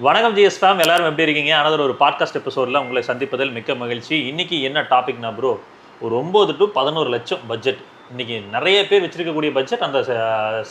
வணக்கம் GS fame, எல்லாரும் எப்படி இருக்கீங்க? அனதர் ஒரு பாட்காஸ்ட் எபிசோடில் உங்களை சந்திப்பதில் மிக்க மகிழ்ச்சி. இன்றைக்கி என்ன டாபிக்னா ப்ரோ, ஒரு 9 to 11 லட்சம் பட்ஜெட். இன்றைக்கி நிறைய பேர் வச்சுருக்கக்கூடிய பட்ஜெட் அந்த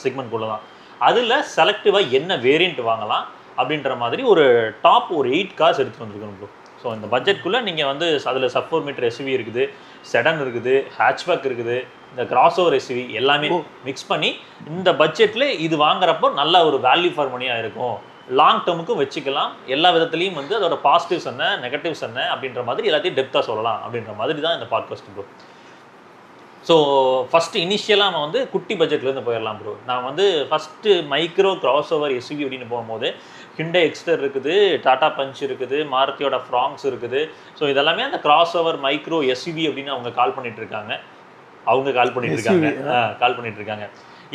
செக்மெண்ட்குள்ளே தான். அதில் செலக்டிவாக என்ன வேரியண்ட் வாங்கலாம் அப்படின்ற மாதிரி ஒரு டாப் ஒரு 8 கார்ஸ் எடுத்துகிட்டு வந்துருக்கணும் ப்ரோ. ஸோ இந்த பட்ஜெட்குள்ளே நீங்கள் வந்து அதில் சப் 4 மீட்டர் எஸ்யூவி இருக்குது, செடன் இருக்குது, ஹேட்ச்பேக் இருக்குது, இந்த கிராஸ் ஓவர் எஸ்யூவி எல்லாமே மிக்ஸ் பண்ணி இந்த பட்ஜெட்டில் இது வாங்குறப்போ நல்ல ஒரு வேல்யூ ஃபார் மணியாக இருக்கும். லாங் டேர்முக்கும் வச்சுக்கலாம். எல்லா விதத்துலையும் வந்து அதோட பாசிட்டிவ்ஸ் என்ன, நெகட்டிவ்ஸ் என்ன அப்படின்ற மாதிரி எல்லாத்தையும் டெப்த்தாக சொல்லலாம் அப்படின்ற மாதிரி தான் இந்த பாட்காஸ்ட் ப்ரோ. ஸோ ஃபஸ்ட்டு இனிஷியலாக நம்ம வந்து குட்டி பட்ஜெட்லேருந்து போயிடலாம் ப்ரோ. நான் வந்து first micro cross over SUV அப்படின்னு போகும்போது ஹிண்டே எக்ஸ்டர் இருக்குது, டாடா பஞ்ச் இருக்குது, மாருதியோட ஃப்ராங்ஸ் இருக்குது. ஸோ இதெல்லாமே அந்த கிராஸ் ஓவர் மைக்ரோ எஸ்யூவி அப்படின்னு அவங்க கால் பண்ணிட்டு இருக்காங்க. கால் பண்ணிட்டு இருக்காங்க.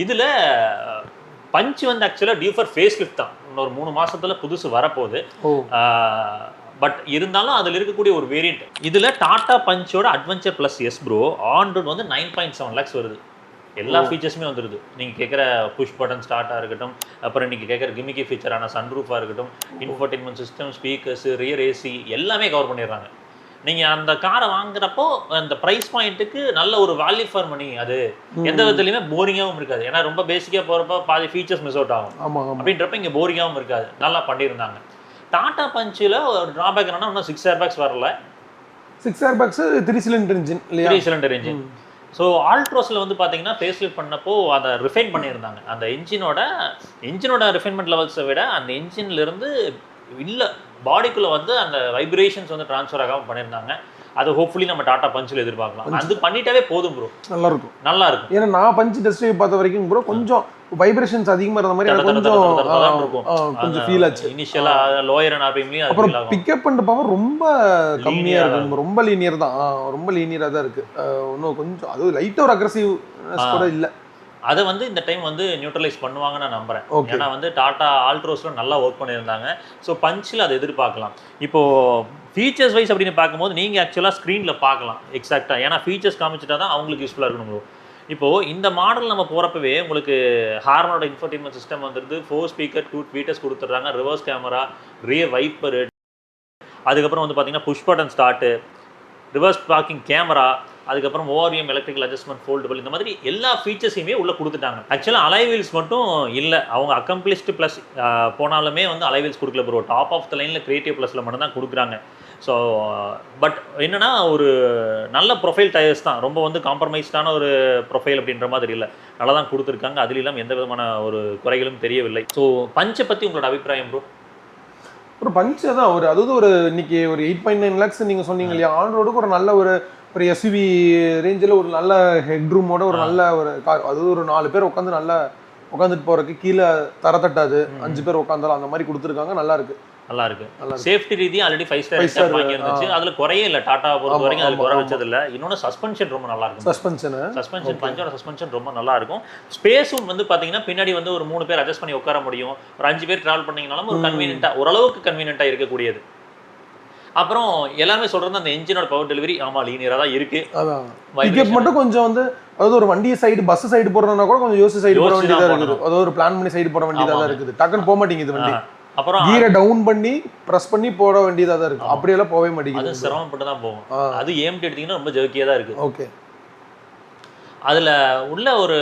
இதில் பஞ்ச் வந்து ஆக்சுவலாக டியூ ஃபார் ஃபேஸ் லிஃப்ட் தான். இன்னொரு 3 மாசத்துல புதுசு வரப்போகுது. பட் இருந்தாலும் அதில் இருக்கக்கூடிய ஒரு வேரியண்ட். இதில் டாடா பஞ்சோட adventure plus S pro on road வந்து 9.7 lakhs வருது. எல்லா ஃபீச்சர்ஸுமே வந்துடுது. நீங்கள் கேட்குற புஷ் பட்டன் ஸ்டார்ட்டாக இருக்கட்டும், அப்புறம் நீங்கள் கேட்குற கிமிக்கி ஃபீச்சரான சன்ரூஃபாக இருக்கட்டும், infotainment system, speakers, rear AC எல்லாமே கவர் பண்ணிடுறாங்க. நீங்கள் அந்த காரை வாங்குறப்போ அந்த ப்ரைஸ் பாயிண்ட்டுக்கு நல்ல ஒரு வேல்யூ ஃபார் மணி. அது எந்த விதத்துலையுமே போரிங்காகவும் இருக்காது. ஏன்னா ரொம்ப பேசிக்காக போகிறப்ப பாதி ஃபீச்சர்ஸ் மிஸ் அவுட் ஆகும். அப்படின்றப்ப இங்கே போரிங்காகவும் இருக்காது. நல்லா பண்ணியிருந்தாங்க. டாடா பஞ்சில் ஒரு ட்ராபேக் என்னன்னா இன்னும் 6 airbags வரல. 6 airbags 3 cylinder இன்ஜின் இல்லையா? 3 cylinder இன்ஜின். ஸோ ஆல்ட்ரோஸில் வந்து பார்த்தீங்கன்னா ஃபேஸ் லிஃப்ட் பண்ணப்போ அதை ரிஃபைன் பண்ணியிருந்தாங்க. அந்த இன்ஜினோட ரிஃபைன்மெண்ட் லெவல்ஸை விட அந்த இன்ஜின்லேருந்து இல்லை பாடிக்குள்ளே வந்து அந்த வைப்ரேஷன்ஸ் வந்து ட்ரான்ஸ்ஃபர் ஆகாமல் பண்ணியிருந்தாங்க. அது ஹோப்ஃபுல்லி நம்ம டாடா பஞ்சில் எதிர்பார்க்கலாம். அது பண்ணிட்டாவே போதும் ப்ரோ, நல்லா இருக்கும். ஏன்னா நான் பஞ்ச் டெஸ்ட் ட்ரைவ் பார்த்த வரைக்கும் ப்ரோ கொஞ்சம் வைப்ரேஷன்ஸ் அதிகமாக இருந்த மாதிரி கொஞ்சம் ஃபீல் ஆச்சு. இனிஷியலாக லோயர் அண்ட் ஆர்பிஎம்லையும் அப்புறம் பிக்கப் அண்ட் பவர் ரொம்ப கம்மியாக இருக்கும். ரொம்ப லீனியர் தான், ரொம்ப லீனியராக தான் இருக்குது. இன்னும் கொஞ்சம் அது லைட்டாக ஒரு அக்ரெசிவ்னஸ் கூட இல்லை. அதை வந்து இந்த டைம் வந்து நியூட்ரலைஸ் பண்ணுவாங்கன்னு நான் நம்புகிறேன். ஏன்னா வந்து டாடா ஆல்ட்ரோஸில் நல்லா ஒர்க் பண்ணியிருந்தாங்க. ஸோ பஞ்சில் அதை எதிர்பார்க்கலாம். இப்போது ஃபீச்சர்ஸ் வைஸ் அப்படின்னு பார்க்கும்போது நீங்கள் ஆக்சுவலாக ஸ்க்ரீனில் பார்க்கலாம் எக்ஸாக்டாக. ஏன்னா ஃபீச்சர்ஸ் காமிச்சிட்டா தான் அவங்களுக்கு யூஸ்ஃபுல்லாக இருக்கணும். இப்போது இந்த மாடல் நம்ம போகிறப்பவே உங்களுக்கு ஹார்னோட இன்ஃபோர்டைன்மெண்ட் சிஸ்டம் வந்துடுது, 4 ஸ்பீக்கர் 2 tweeters கொடுத்துட்றாங்க, ரிவர்ஸ் கேமரா, ரியர் வைப்பரு, அதுக்கப்புறம் வந்து பார்த்தீங்கன்னா push button start, reverse parking camera, அதுக்கப்புறம் ஓஆர்விஎம் எலக்ட்ரிக்கல் அட்ஜஸ்ட்மெண்ட் ஃபோல்டபிள், இந்த மாதிரி எல்லா ஃபீச்சர்ஸையுமே உள்ளே கொடுத்துட்டாங்க. ஆக்சுவலாக அலைவீல்ஸ் மட்டும் இல்லை, அவங்க அக்கம்ப்ளிஷ்டு ப்ளஸ் போனாலுமே வந்து அலைவீல்ஸ் கொடுக்கல ப்ரோ. டாப் ஆஃப் த லைனில் கிரியேட்டிவ் ப்ளஸில் மட்டும்தான் கொடுக்குறாங்க. ஸோ பட் என்னென்னா ஒரு நல்ல ப்ரொஃபைல் டயர்ஸ் தான், ரொம்ப வந்து காம்ப்ரமைஸ்டான ஒரு ப்ரொஃபைல் அப்படின்ற மாதிரி இல்லை, நல்லா தான் கொடுத்துருக்காங்க. அதுல இல்லாமல் எந்த விதமான ஒரு குறைகளும் தெரியவில்லை. ஸோ பஞ்சை பற்றி உங்களோட அபிப்பிராயம் ப்ரோ? ஒரு பஞ்சு தான் அதாவது ஒரு இன்னைக்கு ஒரு 8.9 lakhs நீங்கள் சொன்னீங்க இல்லையா, ஆன் ரோடுக்கு ஒரு நல்ல ஒரு எஸ்யூவி ரேஞ்சில் ஒரு நல்ல ஹெட் ரூமோட ஒரு நல்ல ஒரு கார். அது ஒரு 4 பேர் உட்காந்துட்டு போகிறதுக்கு கீழே தரத்தட்டாது, 5 பேர் உட்காந்தாலும் அந்த மாதிரி கொடுத்துருக்காங்க. நல்லா இருக்கு. சேஃப்டி ரீதியாக ஆல்ரெடி 5 ஸ்டார் வாங்கி இருந்துச்சு. அதில் குறையே இல்லை. டாடா பொறுத்த வரைக்கும் அதில் குறை வச்சது இல்லை. இன்னொன்று சஸ்பென்ஷன் ரொம்ப நல்லா இருக்கும். சஸ்பென்ஷன் பஞ்சோட சஸ்பென்ஷன் ரொம்ப நல்லா இருக்கும். ஸ்பேஸும் வந்து பார்த்தீங்கன்னா பின்னாடி வந்து ஒரு 3 பேர் அட்ஜஸ்ட் பண்ணி உட்கார முடியும். ஒரு 5 பேர் ட்ராவல் பண்ணிங்கனாலும் ஒரு கன்வீனியன்ட்டாக, ஓரளவுக்கு கன்வீனியன்ட்டாக இருக்கக்கூடியது. அப்புறம் எல்லாமே சொல்றது அந்த என்ஜினோட பவர் டெலிவரி லீனியரா தான் இருக்கு. பிக்கப் மட்டும் கொஞ்சம் வந்து அதாவது ஒரு வண்டி சைடு பஸ் சைடு போறதுனா கூட கொஞ்சம் யோசி சைடு போட வேண்டியதா இருக்குது. அதாவது ஒரு பிளான் பண்ணி சைடு போட வேண்டியதா தான் இருக்குது. டக்குன்னு போக மாட்டேங்குது வண்டி. அப்புறம் கீரை டவுன் பண்ணி பிரஸ் பண்ணி போட வேண்டியதா தான் இருக்கு. அப்படியெல்லாம் போகவே மாட்டேங்குது. அது சிரமப்பட்டு தான் போகும். அது ஏஎம்டி எடுத்தீங்கன்னா ரொம்ப ஜர்க்கியா தான் இருக்கு. ஓகே. அதில் உள்ள ஒரு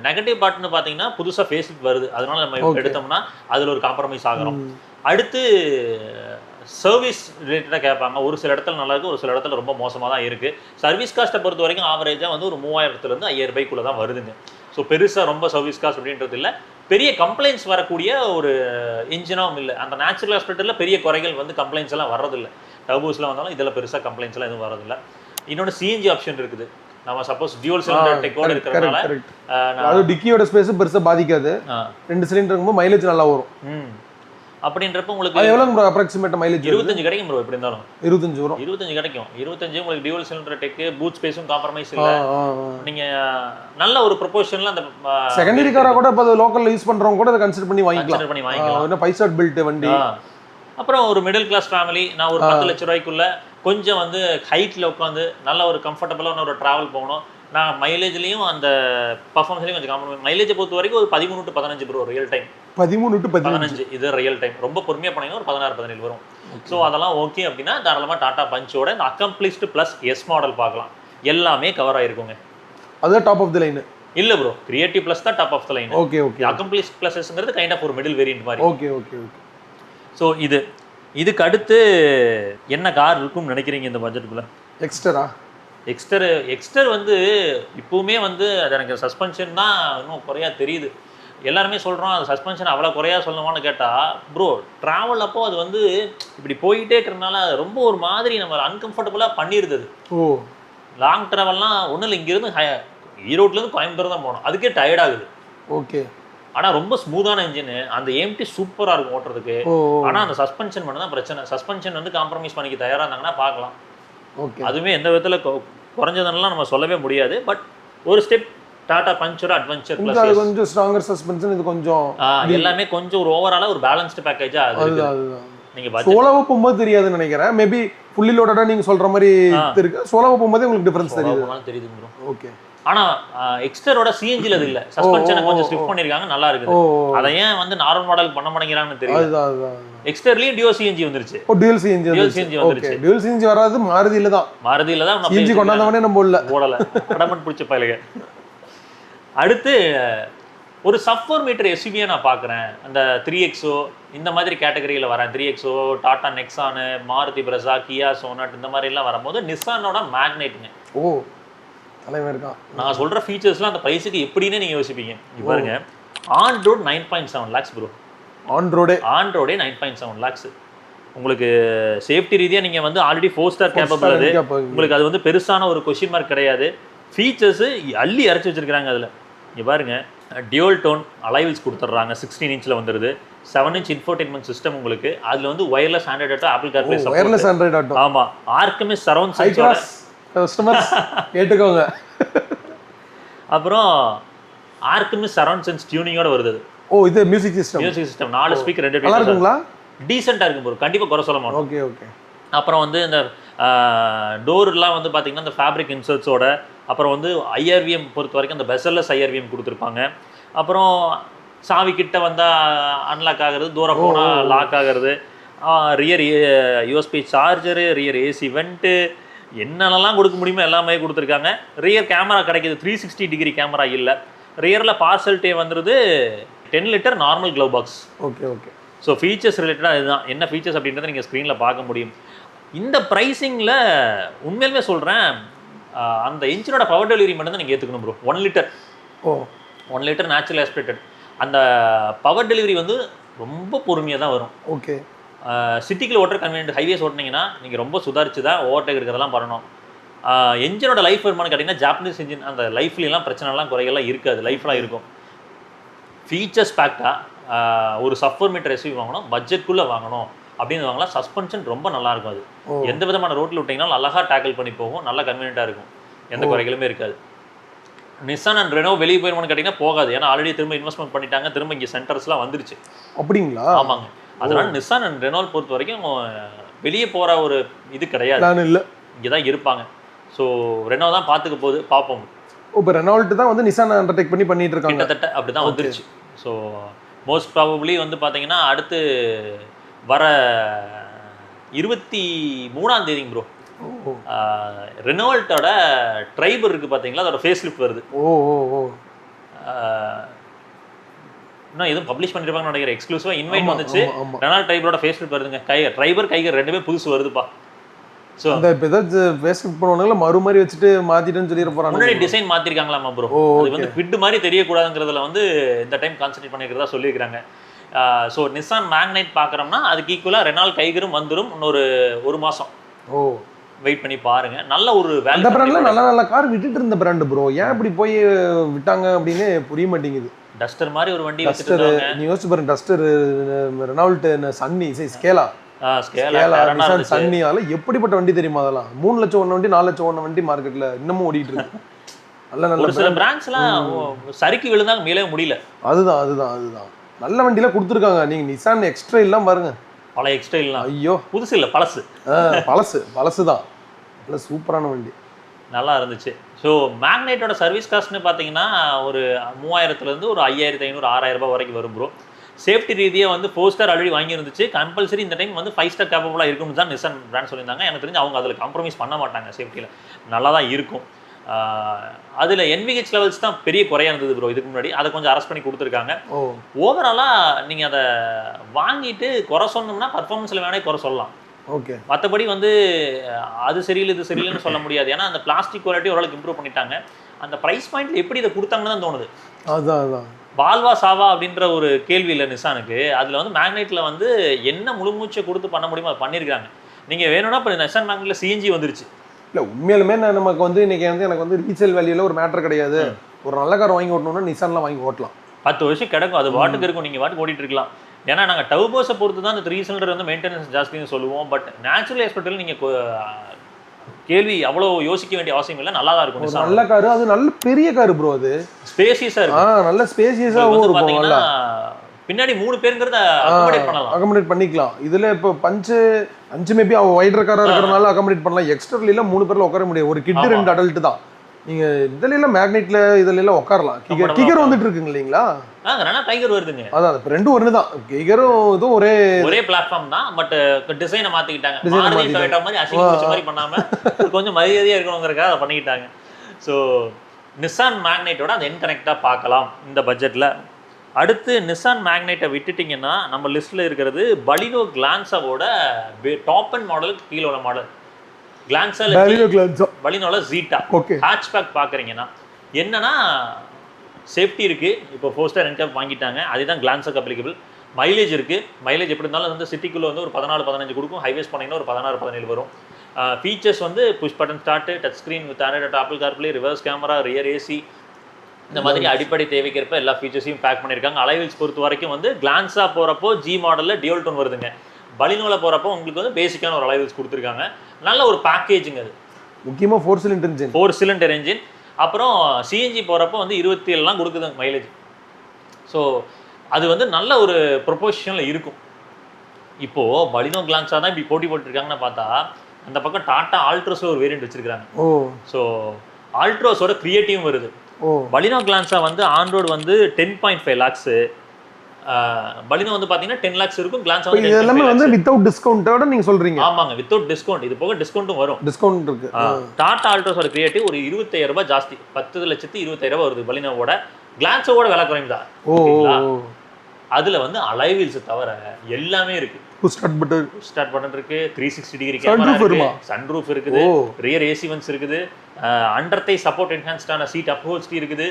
நெகட்டிவ் பார்ட்னு பார்த்தீங்கன்னா புதுசாக ஃபேஸ் லிஃப்ட் வருது, அதனால நம்ம எடுத்தோம்னா அதில் ஒரு காம்ப்ரமைஸ் ஆகிறோம். அடுத்து சர்வீஸ் ரிலேட்டடாக கேட்பாங்க. ஒரு சில இடத்துல நல்லா இருக்குது, ஒரு சில இடத்துல ரொம்ப மோசமாக தான் இருக்குது. சர்வீஸ் காஸ்ட்டை பொறுத்த வரைக்கும் ஆவரேஜாக வந்து ஒரு 3000 to 5000 தான் வருதுங்க. ஸோ பெருசாக ரொம்ப சர்வீஸ் காஸ்ட் அப்படின்றது இல்லை. பெரிய கம்ப்ளைண்ட்ஸ் வரக்கூடிய ஒரு இன்ஜினாகவும் இல்லை. அந்த நேச்சுரல் ஹாஸ்பிட்டலில் பெரிய குறைகள் வந்து கம்ப்ளைண்ட்ஸ் எல்லாம் வர்றதில்லை. டர்போஸில் வந்தாலும் இதில் பெருசாக கம்ப்ளைண்ட்ஸ் எல்லாம் எதுவும் வரதில்லை. இன்னொன்று சிஎன்ஜி ஆப்ஷன் இருக்குது. நம்ம சப்போஸ் டியூவல் சிலிண்டர் டெக்கோட இருக்கிறதுனால அது டிக்கியோட ஸ்பேஸ் பெருசாக பாதிக்காது. 2 சிலிண்டர் இருக்கும்போது மைலேஜ் நல்லா வரும். அப்படின்றப்ப உங்களுக்கு எவ்வளவு ப்ரோ அப்ராக்ஸிமேட் மைலேஜ்? 25 கிடைக்கும் ப்ரோ. எப்படி இருந்தாலும் 25 வரும். 25 கிடைக்கும். 25 உங்களுக்கு டியூவல் சிலிண்டர் டெக், பூட் ஸ்பேஸும் காம்ப்ரமைஸ் இல்ல. நீங்க நல்ல ஒரு ப்ரொபோர்ஷன்ல அந்த செகண்டரி காரா கூட இப்ப லோக்கல்ல யூஸ் பண்றவங்க கூட அதை கன்சிடர் பண்ணி வாங்கிக்கலாம். என்ன 5 ஸ்டார் பில்ட் வண்டி. அப்புறம் ஒரு மிடில் கிளாஸ் ஃபேமிலி, நான் ஒரு 10 லட்சம் ரூபாய்க்குள்ள கொஞ்சம் வந்து ஹைட்ல உட்காந்து நல்ல ஒரு கம்ஃபர்டபுளான ஒரு டிராவல் போகணும். நான் மைலேஜ்லயும் அந்த பர்ஃபார்மன்ஸ்லயும் கொஞ்சம் காம்ப்ரமைஸ். மைலேஜை பொறுத்த வரைக்கும் ஒரு 13 to 15 bro real time. 13 to 15. 15 இது ரியல் டைம். ரொம்ப பொறுமையாக போனீங்கன்னா ஒரு 16 17 வரும். ஸோ அதெல்லாம் ஓகே அப்படின்னா தாராளமாக டாடா பஞ்சோட இந்த அக்கம்ப்ளிஸ்டு ப்ளஸ் எஸ் மாடல் பார்க்கலாம். எல்லாமே கவர் ஆயிருக்குங்க. அதுதான் டாப் ஆஃப் தி லைன். இல்ல ப்ரோ, கிரியேட்டிவ் ப்ளஸ் தான் top of the line. Okay okay. Accomplished ப்ளஸ்ங்கிறது கைண்ட் ஆஃப் ஒரு மிடில் வேரியன்ட் மாதிரி. Okay okay okay. ஸோ இதுக்கு அடுத்து என்ன கார் இருக்கும்னு நினைக்கிறீங்க இந்த பட்ஜெட்டுக்குள்ள? எக்ஸ்டர் வந்து இப்போவுமே வந்து அது எனக்கு சஸ்பென்ஷன் தான் இன்னும் குறையா தெரியுது. எல்லாருமே சொல்கிறோம் அது சஸ்பென்ஷன் அவ்வளோ குறையா சொல்லணுமான்னு கேட்டால் ப்ரோ ட்ராவல் அப்போ அது வந்து இப்படி போயிட்டே இருக்கிறதுனால ரொம்ப ஒரு மாதிரி நம்ம அன்கம்ஃபர்டபுளாக பண்ணிடுது. ஓ லாங் ட்ராவல்லாம் ஒன்றும் இல்லை, இங்கேருந்து ஈரோட்லேருந்து கோயம்புத்தூர் தான் போகணும், அதுக்கே டயர்ட் ஆகுது. ஓகே. ஆனால் ரொம்ப ஸ்மூத்தான இன்ஜின், அந்த எம்டி சூப்பராக இருக்கும் ஓட்டுறதுக்கு. ஆனால் அந்த சஸ்பென்ஷன் மட்டும் தான் பிரச்சனை. சஸ்பென்ஷன் வந்து காம்ப்ரமைஸ் பண்ணிக்க தயாராக இருந்தாங்கன்னா பார்க்கலாம். ஓகே. அதுவுமே எந்த விதத்தில் குறைஞ்சதுன்னெலாம் நம்ம சொல்லவே முடியாது. பட் ஒரு ஸ்டெப் டாடா பஞ்சோட அட்வென்ச்சர் ப்ளஸ் கொஞ்சம் ஸ்ட்ராங்கர் சஸ்பென்ஷன், இது கொஞ்சம் எல்லாமே கொஞ்சம் ஒரு ஓவராலாக ஒரு பேலன்ஸ்டு பேக்கேஜா அது. நீங்கள் சோலோவா போகும்போது தெரியாதுன்னு நினைக்கிறேன். மேபி ஃபுல்லி லோடடா நீங்கள் சொல்கிற மாதிரி இருக்கு. சோலோவா போகும்போது உங்களுக்கு டிஃபரன்ஸ் தெரியுது. Bro okay. ஆனா எக்ஸ்டரோட சிஎன்ஜில அது இல்ல, சஸ்பென்ஷனை கொஞ்சம் ஸ்டிஃப் பண்ணிருக்காங்க, நல்லா இருக்குது. அத ஏன் வந்து நார்மல் மாடல் பண்ண மாட்டேங்கிறாங்கன்னு தெரியல. எக்ஸ்டர்லயும் டியோ சிஎன்ஜி வந்துருச்சு. டியூல் சிஎன்ஜி வந்துருச்சு. டியூல் சிஎன்ஜி வராது மாருதில தான் சிஎன்ஜி கொண்டாந்தவனே நம்ம போடல அடமன் பிடிச்ச பையலுங்க. அடுத்து ஒரு சப்-4 மீட்டர் எஸ்யூவியை நான் பார்க்குறேன். அந்த 3XO இந்த மாதிரி கேட்டகரியில் வரேன். 3XO, Tata Nexon, Maruti Brezza, Kia Sonet இந்த மாதிரிலாம் வரும்போது நிசானோட மேக்னைட்டுங்க. ஓ தலைவன் இருக்கான். நான் சொல்கிற ஃபீச்சர்ஸ்லாம் அந்த ப்ரைஸுக்கு எப்படின்னு நீங்கள் யோசிப்பீங்க. பாருங்க, on road 9.7 lakhs bro. On ரோடே 9.7 lakhs. உங்களுக்கு சேஃப்டி ரீதியாக நீங்கள் வந்து ஆல்ரெடி 4 ஸ்டார் கேப்பபிள். அது உங்களுக்கு அது வந்து பெருசான ஒரு கொஸ்டின் மார்க் கிடையாது. ஃபீச்சர்ஸு அள்ளி இறச்சி வச்சிருக்காங்க அதில். இங்கே பாருங்க, டியூல் டோன் அலைவில்ஸ் கொடுத்துட்றாங்க, 16 inch வந்துடுது. 7 inch இன்ஃபோடெயின்மெண்ட் சிஸ்டம் உங்களுக்கு. அதில் வந்து wireless Android auto, apple CarPlay support. Wireless Android auto. ஆமாம், ஆர்கமிஸ் சரவுண்ட் சென்சார் கஸ்டமர்ஸ் கேட்டுக்கோங்க. அப்புறம் ஆர்கமிஸ் சரவுண்ட் சென்ஸ் டியூனிங்கோட வருது. ஓ இது மியூசிக் சிஸ்டம் 4 ஸ்பீக்கர் 2 நல்லா இருக்குங்களா? டீசெண்டாக இருக்கும் ப்ரோ, கண்டிப்பாக குறை சொல்ல மாட்டோம். Okay okay. அப்புறம் வந்து இந்த டோர்லாம் வந்து பார்த்தீங்கன்னா இந்த ஃபேப்ரிக் இன்சர்ட்ஸோட, அப்புறம் வந்து IRVM பொறுத்த வரைக்கும் அந்த பெசல்லஸ் IRVM கொடுத்துருப்பாங்க. அப்புறம் சாவி கிட்ட வந்தால் அன்லாக் ஆகிறது, தூரம் போனால் லாக் ஆகிறது, rear USB charger, rear AC vent, என்னென்னலாம் கொடுக்க முடியுமோ எல்லாமே கொடுத்துருக்காங்க. ரியர் கேமரா கிடைக்கிது, 360 டிகிரி கேமரா இல்லை. ரியரில் பார்சல் டே வந்துடுது, 10 litre normal glove box. Okay okay. So features ரிலேட்டடாக இதுதான். என்ன ஃபீச்சர்ஸ் அப்படின்றத நீங்கள் ஸ்க்ரீனில் பார்க்க முடியும். இந்த ப்ரைஸிங்கில் உண்மையிலுமே சொல்கிறேன், அந்த இன்ஜினோட பவர் டெலிவரி மட்டும் தான் நீங்கள் ஏற்றுக்கணும் ப்ரோ. 1 லிட்டர். ஓ 1 லிட்டர் நேச்சுரல் ஆஸ்பிரேட்டட். அந்த பவர் டெலிவரி வந்து ரொம்ப பொறுமையாக தான் வரும். ஓகே. சிட்டிக்குள்ள ஓட்டுற கன்வீனியன்ட் ஹைவேஸ் ஓட்டினீங்கன்னா நீங்கள் ரொம்ப சுதாரிச்சு தான் ஓவர்டேக் இருக்கிறதெல்லாம் பண்ணணும். என்ஜினோட லைஃப் வருமானு கேட்டிங்கன்னா ஜாப்பனீஸ் இன்ஜின் அந்த லைஃப்லாம் பிரச்சனைலாம் குறைகள்லாம் இருக்காது, லைஃப்லாம் இருக்கும். ஃபீச்சர்ஸ் பேக்டாக ஒரு சப்-4 மீட்டர் எஸ்யூவி வாங்கணும், பட்ஜெட்குள்ளே வாங்கணும் அப்படின்னு வாங்கலாம். சஸ்பென்ஷன் ரொம்ப நல்லாயிருக்கும். அது எந்த விதமான ரோட்டில் விட்டிங்கனாலும் அழகாக டேக்கிள் பண்ணி போகும், நல்லா கன்வீனியண்ட்டாக இருக்கும், எந்த குறைகளுமே இருக்காது. நிசான் அண்ட் ரெனோ வெளியே போயிருமான்னு கேட்டிங்கன்னா போகாது, ஏன்னா ஆல்ரெடி திரும்ப இன்வெஸ்ட்மெண்ட் பண்ணிட்டாங்க, திரும்ப இங்கே சென்டர்ஸ்லாம் வந்துருச்சு. அப்படிங்களா? ஆமாங்க. அதனால நிசான் அண்ட் ரெனோ பொறுத்த வரைக்கும் வெளியே போகிற ஒரு இது கிடையாது, இல்லை, இங்கே தான் இருப்பாங்க. ஸோ ரெனோ தான் பார்த்துக்க போகுது, பார்ப்போம். இப்போ ரெனால்ட் தான் வந்து நிசான் அண்டர்டேக் பண்ணிட்டு இருக்காங்க, கிட்டத்தட்ட அப்படி தான் வந்துருச்சு. ஸோ மோஸ்ட் ப்ராபப்ளி வந்து பார்த்தீங்கன்னா அடுத்து வர 23ஆம் தேதி ப்ரோ ரெனால்ட்டோட ட்ரைபர் இருக்குது பார்த்தீங்களா, அதோட ஃபேஸ் லிஃப்ட் வருது. இன்னும் எதுவும் பப்ளிஷ் பண்ணிருப்பாங்கன்னு நினைக்கிறேன். எக்ஸ்க்ளூசிவாக இன்வைட் வந்துச்சு. ரெனால்ட் ட்ரைபரோட ஃபேஸ் லிஃப்ட் வருதுங்க. ட்ரைபர் கைகர் ரெண்டுமே புதுசு வருதுப்பா. ஸோ அந்த இப்போ ஏதாச்சும் ஃபேஸ் லிஃப்ட் பண்ணுவாங்களா, மறு மாதிரி வச்சுட்டு மாற்றிட்டுன்னு சொல்லிட போகிறாங்க. முன்னாடி டிசைன் மாற்றிருக்காங்களாமா ப்ரோ. அது வந்து ஃபிட் மாதிரி தெரியக்கூடாதுங்கிறதுல வந்து இந்த டைம் கான்சன்ட்ரேட் பண்ணிக்கிறதா சொல்லியிருக்கிறாங்க. ஸோ நிசான் மேக்னைட் பார்க்குறோம்னா அதுக்கு ஈக்குவலாக ரெனால்ட் கைகரும் வந்துடும். இன்னொரு 1 மாதம் வெயிட் பண்ணி பாருங்க. நல்ல ஒரு வேல்யூ. அந்த பிராண்ட்ல நல்ல நல்ல கார் விட்டுட்டு இருந்த பிராண்ட் ப்ரோ, ஏன் இப்படி போய் விட்டாங்க அப்படின்னு புரிய மாட்டேங்குது. டஸ்டர் மாதிரி ஒரு வண்டி வச்சிருக்காங்க. நீ யோசிச்சு பாருங்க, டஸ்டர், ரெனால்ட், சன்னி, ஸ்கேலா, சன்னி, அதெல்லாம் எப்படிப்பட்ட வண்டி தெரியுமா? அதெல்லாம் 3 லட்சம் ஓடின வண்டி, 4 லட்சம் ஓடின வண்டி மார்க்கெட்ல இன்னமும் ஓடிட்டு இருக்கு. நல்ல நல்ல ஒரு சில பிராண்ட்ஸ்லாம் சறுக்கி விழுந்தாங்க, மீளவே முடியல. அதுதான் நல்ல வண்டியில கொடுத்துருக்காங்க. நீங்க நிசான் எக்ஸ்ட்ரா எல்லாம் பாருங்க, பழைய எக்ஸ்ட்ரா இல்லலாம், ஐயோ புதுசு இல்லை, பழசு தான். நல்ல சூப்பரான வண்டி, நல்லா இருந்துச்சு. ஸோ மேக்னைட்டோட சர்வீஸ் காஸ்ட்னு பார்த்தீங்கன்னா ஒரு 3000 ஒரு 5500 6000 ரூபாய் வரைக்கும் வரும் ப்ரோ. சேஃப்டி ரீதியாக வந்து 4 ஸ்டார் ஆல்ரெடி வாங்கியிருந்துச்சு. கம்பல்சரி இந்த டைம் வந்து 5 ஸ்டார் கேப்பபிளாக இருக்கும்னு தான் நிசான் பிராண்ட் சொல்லியிருந்தாங்க. எனக்கு தெரிஞ்சு அவங்க அதில் காம்ப்ரமைஸ் பண்ண மாட்டாங்க, சேஃப்டியில் நல்லா தான் இருக்கும். அதில் NVH லெவல்ஸ் தான் பெரிய குறையா இருந்தது ப்ரோ இதுக்கு முன்னாடி. அதை கொஞ்சம் அரெஸ்ட் பண்ணி கொடுத்துருக்காங்க. ஓவராலாக நீங்கள் அதை வாங்கிட்டு குறை சொன்னோம்னா பர்ஃபார்மன்ஸில் வேணே குறை சொல்லலாம். ஓகே, மற்றபடி வந்து அது சரியில்லை இது சரியில்லைன்னு சொல்ல முடியாது. ஏன்னா அந்த பிளாஸ்டிக் குவாலிட்டி ஓரளவுக்கு இம்ப்ரூவ் பண்ணிட்டாங்க. அந்த ப்ரைஸ் பாயிண்ட் எப்படி இதை கொடுத்தாங்கன்னு தான் தோணுது. அதான் பால்வா சாவா அப்படின்ற ஒரு கேள்வி இல்லை நிசானுக்கு. அதில் வந்து மேக்னைட்டில் வந்து என்ன முழுமூச்சை கொடுத்து பண்ண முடியுமோ அதை பண்ணியிருக்காங்க. நீங்கள் வேணும்னா இப்போ நிசான் மேக்னெட்டில் CNG வந்துருச்சு. இல்லை உண்மையிலுமே நமக்கு வந்து இன்னைக்கு வந்து எனக்கு வந்து ரீசேல் வேல்யூல ஒரு மேட்டர் கிடையாது. ஒரு நல்ல கார் வாங்கி ஓட்டணும்னா நிசான்லாம் வாங்கி ஓட்டலாம். 10 வருஷம் கிடக்கும், அது வாட்டுக்கு இருக்கும், நீங்கள் வாட்டுக்கு ஓட்டிட்டு இருக்கலாம். ஏன்னா நாங்கள் டர்போஸை பொறுத்து தான் அந்த 3 சிலிண்டர் வந்து மெயின்டெனன்ஸ் ஜாஸ்தின்னு சொல்லுவோம். பட் நேச்சுரல் எக்ஸ்பெக்டில் நீங்கள் கேள்வி அவ்வளோ யோசிக்க வேண்டிய அவசியம் இல்லை, நல்லா தான் இருக்கும். நல்ல காரு, அது நல்ல பெரிய காரு ப்ரோ, அது ஸ்பேசியஸாக இருக்கும், நல்ல ஸ்பேசியஸாகவும் இருக்கும். பார்த்தீங்கன்னா பின்னாடி 3 பேருங்கிறத அகாமடேட் பண்ணிக்கலாம். இதுல இப்போ 5 மேபி அவ வைடர் காரா இருக்கிறனால அகாமடேட் பண்ணலாம். எக்ஸ்டர்ல 3 பேர்ல உட்கார முடியாது. ஒரு கிட் 2 அடல்ட் தான். நீங்க இதுல எல்லாம் மேக்னெட்ல இதுல எல்லாம் உட்காரலாம். கிகர் வந்துட்டு இருக்குங்க இல்லீங்களா? டைகர் வருதுங்க. அதான் இப்போ ரெண்டும் ஒன்று தான். கிகரும் இதுவும் ஒரே பிளாட்ஃபார்ம் தான். பட் டிசைனை மாத்திக்கிட்டாங்க. மாருதி டொயோட்டா மாதிரி அசிங்க பிடிச்ச மாதிரி பண்ணாம கொஞ்சம் மரியாதையா இருக்கணுங்கிறதுக்காக அதை பண்ணிக்கிட்டாங்க. ஸோ நிசான் மேக்னைட்டோட அந்த என்கனெக்டாக பார்க்கலாம் இந்த பட்ஜெட்டில். அடுத்து நிசான் மேக்னைட்டை விட்டுட்டிங்கன்னா நம்ம லிஸ்ட்டில் இருக்கிறது பலினோ கிளான்ஸாவோட டாப் அண்ட் மாடலுக்கு கீழே உள்ள மாடல். பலினோல ஜீட்டா ஹேட்ச்பேக் பார்க்குறீங்கன்னா என்னன்னா சேஃப்டி இருக்குது. இப்போ 4 ஸ்டார் என்கேப் வாங்கிட்டாங்க, அதுதான் கிளான்ஸாக்கு அப்ளிகபிள். மைலேஜ் இருக்குது. மைலேஜ் எப்படி இருந்தாலும் வந்து சிட்டிக்குள்ளே வந்து ஒரு 14-15 கொடுக்கும். ஹைவேஸ் போனீங்கன்னா ஒரு 16-17 வரும். ஃபீச்சர்ஸ் வந்து push button start, touch screen with Android Apple CarPlay, reverse camera, rear AC, இந்த மாதிரி அடிப்படை தேவைக்கிறப்ப எல்லா ஃபீச்சர்ஸையும் பேக் பண்ணியிருக்காங்க. அலைவீல்ஸ் பொறுத்த வரைக்கும் வந்து கிளான்ஸாக போகிறப்போ G மாடலில் டியூல் டோன் வருதுங்க. பலினோவில் போகிறப்போ உங்களுக்கு வந்து பேசிக்கான ஒரு அலைவீல்ஸ் கொடுத்துருக்காங்க. நல்ல ஒரு பேக்கேஜிங். அது முக்கியமாக 4 சிலிண்டர் என்ஜின். அப்புறம் CNG போகிறப்போ வந்து 27 கொடுக்குது மைலேஜ். ஸோ அது வந்து நல்ல ஒரு ப்ரொபோஷனில் இருக்கும். இப்போது பலினோ கிளான்ஸாக தான் இப்படி போட்டி போட்டுருக்காங்கன்னு பார்த்தா அந்த பக்கம் டாட்டா ஆல்ட்ரோஸில் ஒரு வேரியன்ட் வச்சுருக்காங்க. ஸோ ஆல்ட்ரோஸோட கிரியேட்டிவும் வருது. பலினோ கிளான்ஸா வந்து ஆன்ரோடு வந்து 10.5 lakhs, பலினோ வந்து பாத்தீங்கன்னா 10 lakhs இருக்கும். கிளான்ஸா வந்து எல்லாமே வந்து வித்அவுட் டிஸ்கவுண்டோட நீங்க சொல்றீங்க. ஆமாங்க, வித்அவுட் டிஸ்கவுண்ட். இது போக டிஸ்கவுண்ட்டும் வரும். டிஸ்கவுண்ட் இருக்கு. டாடா ஆல்ட்ரோஸோட கிரியேட்டிவ் ஒரு 25,000 ரூபாய் ஜாஸ்தி, 10,20,000 ரூபாய் வருது. பலினோவோட கிளான்ஸோட விலை குறைந்தா. அதுல வந்து அலைவீல்ஸ் தவிர எல்லாமே இருக்கு. ஸ்டார்ட் பட்டன் இருக்கு, 360 டிகிரி கேமரா இருக்கு, சன்ரூஃப் இருக்குது, ரியர் ஏசி வென்ட்ஸ் இருக்குது, அண்டர் தை சப்போர்ட் என்ஹான்ஸ்டான சீட் அப்ஹோல்ஸ்டரி இருக்குது.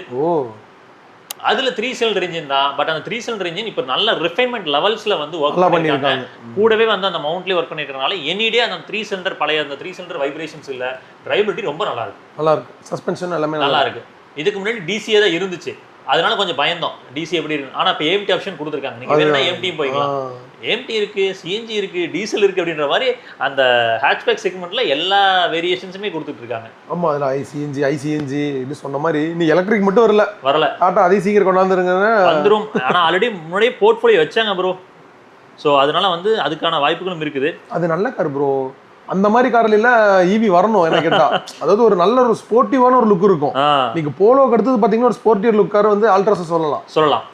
அதுல 3 சிலிண்டர் இன்ஜின் தான். பட் அந்த 3 சிலிண்டர் இன்ஜின் இப்போ நல்ல ரிஃபைன்மெண்ட் லெவல்ஸ்ல வந்து ஒர்க் பண்ணிருக்காங்க. கூடவே வந்து அந்த மவுண்ட்லயே ஒர்க் பண்ணிருக்கனால எனிடே அந்த 3 சிலிண்டர் பழைய அந்த 3 சிலிண்டர் வைப்ரேஷன்ஸ் இல்ல, டிரைவபிலிட்டி ரொம்ப நல்லா இருக்கு. சஸ்பென்ஷன் எல்லாமே நல்லா இருக்கு. இதுக்கு முன்னாடி டிசியே தான் இருந்துச்சு, அதனால கொஞ்சம் பயந்தோம் டிசி எப்படி இருக்கு. ஆனா இப்போ AMT ஆப்ஷன் கொடுத்துருக்காங்க. நீங்க வேணும்னா AMT போய்க்கலாம். AMT இருக்கு, CNG இருக்கு, டீசல் இருக்கு அப்படின்ற மாதிரி அந்த ஹேட்ச்பேக் செக்மெண்ட்ல எல்லா வேரியேஷன்ஸுமே கொடுத்துட்டு இருக்காங்க. ஆமா, அதுல ICNG இது சொன்ன மாதிரி நீ எலக்ட்ரிக் மட்டும் வரல டாடா அதை சீக்கிரம் கொண்டாந்துருங்க வந்துரும். ஆனா ஆல்ரெடி முன்னாடியே போர்ட்ஃபோலியோ வச்சாங்க ப்ரோ. ஸோ அதனால வந்து அதுக்கான வாய்ப்புகளும் இருக்குது. அது நல்ல கார் ப்ரோ. அந்த மாதிரி கார்ல இல்ல ஈவி வரணும் என்ன கேட்டா. அதாவது ஒரு நல்ல ஒரு ஸ்போர்ட்டிவான ஒரு லுக் இருக்கும். நீங்க போலோக்கு அடுத்தது பாத்தீங்கன்னா ஒரு ஸ்போர்ட்டிவ் லுக் கார் வந்து அல்ட்ராஸ் சொல்லலாம்.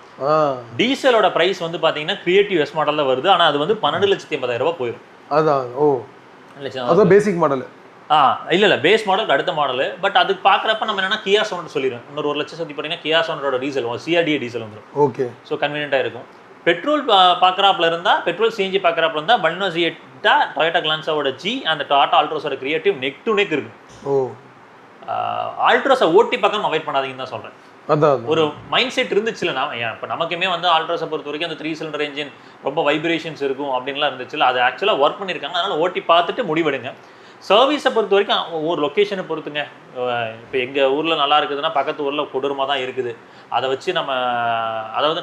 டீசலோட பிரைஸ் வந்து பாத்தீங்கன்னா கிரியேட்டிவ் எஸ் மாடல்ல வருது. ஆனா அது வந்து 12,80,000 ரூபாய் போயிடும். அதான் அதான் பேசிக் மாடல். இல்ல பேஸ் மாடல் அடுத்த மாடல். பட் அது பாக்குறப்ப நம்ம என்னன்னா கியா சவுண்ட் சொல்லிடுறோம். இன்னொரு 1 லட்சம் சத்தி போட்டீங்கன்னா கியா சவுண்டோட டீசல் CRDA டீசல் வந்துடும். ஓகே, ஸோ கன்வீனியன்டா இருக்கும். பெட்ரோல் பார்க்குறாப்புல இருந்தா, பெட்ரோல் CNG பார்க்குறாப்புல இருந்தா பலினோ ஜீட்டா, டொயோட்டா கிளான்ஸாவோட G அந்த டாடா ஆல்ட்ரோஸோட கிரியேட்டிவ் நெக் டு நெக் இருக்கும். ஆல்ட்ரோஸை ஓட்டி பக்கம் அவாய்ட் பண்ணாதீங்கன்னு தான் சொல்றேன். ஒரு மைண்ட் செட் இருந்துச்சுல, இப்போ நமக்குமே வந்து ஆல்ட்ரோஸை பொறுத்த வரைக்கும் அந்த 3 சிலிண்டர் என்ஜின் ரொம்ப வைப்ரேஷன்ஸ் இருக்கும் அப்படின்லாம் இருந்துச்சுல, அது ஆக்சுவலாக ஒர்க் பண்ணியிருக்காங்க. அதனால ஓட்டி பார்த்துட்டு முடிவெடுங்க. சர்வீஸை பொறுத்த வரைக்கும் ஒவ்வொரு லொக்கேஷனை பொறுத்துங்க. இப்போ எங்கள் ஊரில் நல்லா இருக்குதுன்னா பக்கத்து ஊரில் கொடூரமாக தான் இருக்குது. அதை வச்சு நம்ம அதாவது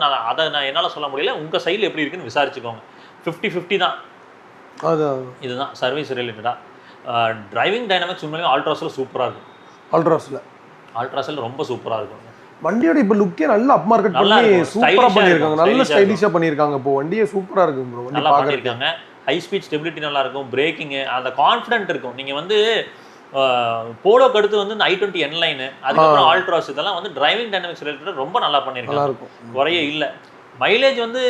நான் என்னால் சொல்ல முடியல. உங்கள் சைடில் எப்படி இருக்குன்னு விசாரிச்சுக்கோங்க. 50-50 தான். இதுதான் சர்வீஸ் ரிலேட்டடாக. டிரைவிங் டைனமிக்ஸ் உண்மையிலேயே ஆல்ட்ராஸில் சூப்பராக இருக்கும். ஆல்ட்ராஸில் ரொம்ப சூப்பராக இருக்கும். வண்டியோட இப்போ லுக்கே நல்ல அப் மார்க்கெட் பண்ணி சூப்பராக பண்ணியிருக்காங்க. நல்ல ஸ்டைலிஷாக பண்ணியிருக்காங்க. இப்போ வண்டியே சூப்பராக இருக்கும் ப்ரோ. நல்லா பண்ணியிருக்காங்க. ஹை ஸ்பீட் ஸ்டெபிலிட்டி நல்லா இருக்கும். பிரேக்கிங்கு அந்த கான்ஃபிடென்ட் இருக்கும். நீங்கள் வந்து போலோக்கு அடுத்து வந்து இந்த i20 N லைனு, அதுக்கப்புறம் ஆல்ட்ராஸ், இதெல்லாம் வந்து டிரைவிங் டைனமிக்ஸ் ரிலேட்டட் ரொம்ப நல்லா பண்ணியிருக்காங்க. குறைய இல்லை. மைலேஜ் வந்து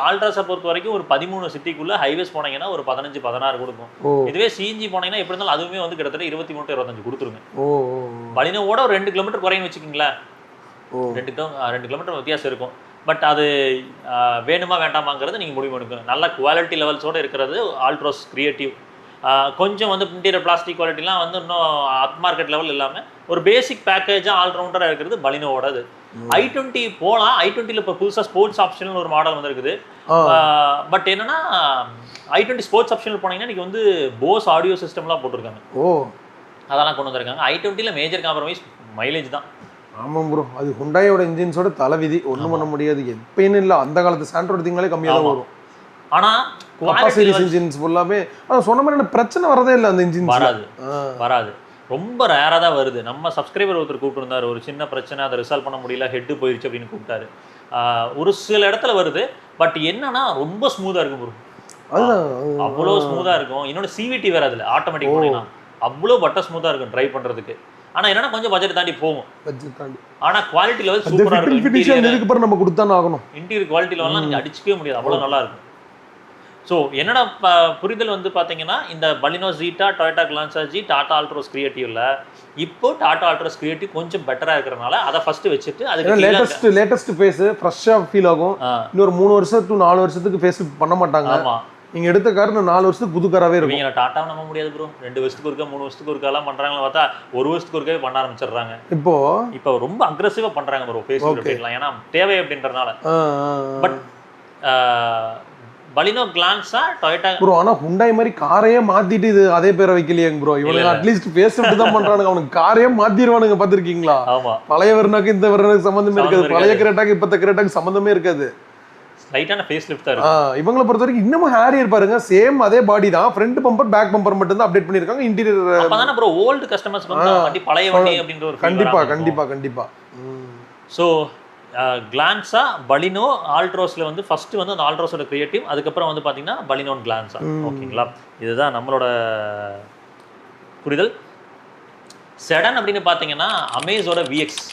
ஆல்ட்ராஸை பொறுத்த வரைக்கும் ஒரு 13 சிட்டிக்குள்ள ஹைவேஸ் போனீங்கன்னா ஒரு 15-16 கொடுக்கும். இதுவே சிஎன்ஜி போனீங்கன்னா எப்படி இருந்தாலும் அதுவுமே வந்து கிட்டத்தட்ட 23-25 கொடுத்துருங்க. பலினோவோட ஒரு 2 கிலோமீட்டர் குறையும் வச்சுக்கிங்களேன். 2 கிலோமீட்டர் வித்தியாசம் இருக்கும். பட் அது வேணுமா வேண்டாமாங்கிறது நீங்கள் முடிவு எடுக்கணும். நல்ல குவாலிட்டி லெவல்ஸோடு இருக்கிறது ஆல்ட்ராஸ் கிரியேட்டிவ். கொஞ்சம் வந்து இன்டீரியர் பிளாஸ்டிக் குவாலிட்டிலாம் வந்து இன்னும் அப் மார்க்கெட் லெவல் இல்லாமல் ஒரு பேசிக் பேக்கேஜாக ஆல்ரவுண்டராக இருக்கிறது பலினோவோடது. i20 போகலாம். i20ல இப்போ புதுசாக ஸ்போர்ட்ஸ் ஆப்ஷன் ஒரு மாடல் வந்துருக்குது. பட் என்னன்னா i20 ஸ்போர்ட்ஸ் ஆப்ஷனில் போனீங்கன்னா இன்றைக்கி வந்து போஸ் ஆடியோ சிஸ்டம்லாம் போட்டிருக்காங்க. அதெல்லாம் கொண்டு வந்திருக்காங்க. i20ல மேஜர் காம்ப்ரமைஸ் மைலேஜ் தான். ஆமாம் ப்ரோ, அது ஹுண்டாயோட இன்ஜின்ஸோட தலைவிதி, ஒன்றும் பண்ண முடியாது. எப்பயுன்னு இல்லை, அந்த காலத்து சாண்ட்ரோ எடுத்தீங்களே கம்மியாக தான் வரும். ஆனால் சீரிஸ் இன்ஜின்ஸ் ஃபுல்லாமே சொன்ன மாதிரி பிரச்சனை வரதே இல்லை. அந்த இன்ஜின் வராது, ரொம்ப ரேராக தான் வருது. நம்ம சப்ஸ்கிரைபர் ஒருத்தர் கூப்பிட்டுருந்தாரு, ஒரு சின்ன பிரச்சனை, அதை ரிசால்வ் பண்ண முடியல, ஹெட்டு போயிடுச்சு அப்படின்னு கூப்பிட்டாரு. ஒரு சில இடத்துல வருது. பட் என்னன்னா ரொம்ப ஸ்மூத்தாக இருக்கும் ப்ரோ. அவ்வளோ ஸ்மூத்தாக இருக்கும். இன்னொன்று சிவிடி வேறு அதில் ஆட்டோமேட்டிக் போனீங்கன்னா அவ்வளோ பட்ட ஸ்மூத்தாக இருக்கும் ட்ரைவ் பண்ணுறதுக்கு. ஆனால் என்னன்னா கொஞ்சம் பட்ஜெட் தாண்டி போகும். ஆனால் குவாலிட்டி லெவல் சூப்பராக இருக்கும். நம்ம கொடுத்தானே ஆகணும். இன்டீரியர் குவாலிட்டி லெவல்லாம் நீங்கள் அடிச்சிக்கவே முடியாது, அவ்வளோ நல்லா இருக்கும். ஸோ என்னோட புரிதல் வந்து பார்த்தீங்கன்னா இந்த Baleno Zeta, Toyota Glanza G, Tata Altroz கிரியேட்டிவ்ல இப்போ டாடா ஆல்ட்ரோஸ் கிரியேட்டிவ் கொஞ்சம் பெட்டராக இருக்கிறனால அதை ஃபர்ஸ்ட் வச்சுட்டு அதுக்கு லேட்டஸ்ட் ஃபேஸ் ஃப்ரெஷ்ஷாக ஃபீல் ஆகும். இன்னொரு 3 வருஷத்துக்கு 4 வருஷத்துக்கு ஃபேஸ் பண்ண மாட்டாங்க. ஆமாம், நீங்கள் எடுத்த கார் 4 வருஷத்துக்கு புது காராகவே இருக்கும். நீங்கள் டாட்டா நம்ப முடியாது ப்ரோ. 2 வருஷத்துக்கு ஒருக்கா 3 வருஷத்துக்கு ஒருக்காலாம் பண்ணுறாங்களா பார்த்தா 1 வருஷத்துக்கு ஒருக்காவே பண்ண ஆரம்பிச்சிடுறாங்க. இப்போ ரொம்ப அக்ரெசிவாக பண்ணுறாங்க ப்ரோ ஃபேஸ் அப்படின்லாம். ஏன்னா தேவை அப்படின்றனால. But Baleno Glanza Toyota bro, ஆனா ஹுண்டாய் மாதிரி காரையே மாத்திட்டு இது அதே பேரை வைக்கலையேங்க ப்ரோ. இவனுங்க அட்லீஸ்ட் ஃபேஸ் லிஃப்ட் தான் பண்றானுங்க. அவனுக்கு காரையே மாத்திடுவானுங்க. பாத்திருக்கீங்களா? ஆமா, பழைய வெர்னாக்கு இந்த வெர்னாக்கு சம்பந்தமே இருக்காது. பழைய கிரேட்டாக்கு இப்பத்த கிரேட்டாக்கு சம்பந்தமே இருக்காது. லைட்டான ஃபேஸ் லிஃப்ட் தான் இருக்கு. இவங்களை பொறுத்த வரைக்கும் இன்னமும் ஹேரியர் பாருங்க, சேம் அதே பாடி தான். ஃப்ரண்ட் பம்பர் பேக் பம்பர் மட்டும் தான் அப்டேட் பண்ணிருக்காங்க. இன்டீரியர் அப்பதானே ப்ரோ ஓல்ட் கஸ்டமர்ஸ் வந்து வண்டி பழைய வண்டி அப்படின்ற ஒரு கண்டிப்பா கண்டிப்பா கண்டிப்பா. சோ கிளான்ஸா பலினோ ஆல்ட்ரோஸ்ல வந்து ஃபர்ஸ்ட் வந்து அந்த ஆல்ட்ரோஸோட கிரியேட்டிவ், அதுக்கப்புறம் வந்து பாத்தீங்கன்னா பலினோ கிளான்ஸா. ஓகேங்களா, இதுதான் நம்மளோட புரிதல். செடன் அப்படின்னு பாத்தீங்கன்னா அமேஸோட விஎக்ஸ்.